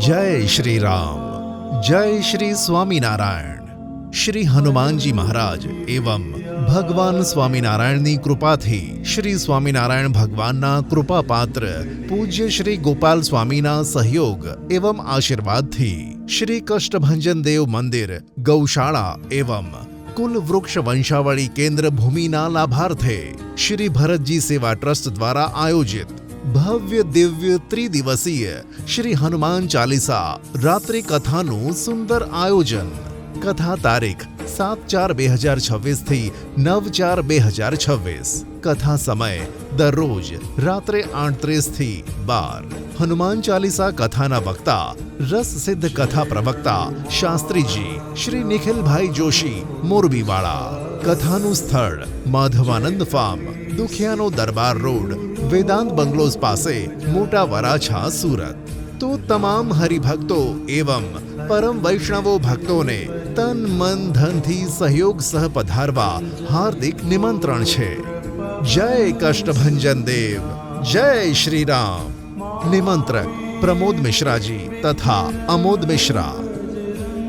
जय श्री राम। जय श्री स्वामीनारायण। श्री हनुमानजी महाराज एवं भगवान स्वामीनारायणની કૃપાથી શ્રી સ્વામિનારાયણ ભગવાનના કૃપાપાત્ર પૂજ્ય શ્રી ગોપાલ સ્વામીના સહયોગ એવં આશીર્વાદથી શ્રી કષ્ટભંજન દેવ મંદિર ગૌશાળા એવં કુલ વૃક્ષ વંશાવળી કેન્દ્ર ભૂમિના લાભાર્થે શ્રી ભરતજી સેવા ટ્રસ્ટ દ્વારા આયોજિત ભવ્ય દિવ્ય ત્રિદિવસીય શ્રી હનુમાન ચાલીસા રાત્રિ કથાનું સુંદર આયોજન। કથા તારીખ 7/4/2026 થી 9/4/2026। કથા સમય દરરોજ રાત્રે 8:30 થી 12। હનુમાન ચાલીસા કથાના વક્તા રસ સિદ્ધ કથા પ્રવક્તા શાસ્ત્રીજી શ્રી નિખિલભાઈ જોશી મોરબીવાળા। કથાનું સ્થળ માધવાનંદ ફાર્મ, દુખિયાનો દરબાર રોડ, વેદાંત બંગલોઝ પાસે, મોટા વરાછા, સુરત। તો તમામ હરિભક્તો એવં પરમ વૈષ્ણવો ભક્તોને તન મન ધનથી સહયોગ સહ પધારવા હાર્દિક નિમંત્રણ છે। જય કષ્ટભંજન દેવ, જય શ્રી રામ। નિમંત્રક પ્રમોદ મિશ્રાજી તથા અમોદ મિશ્રા।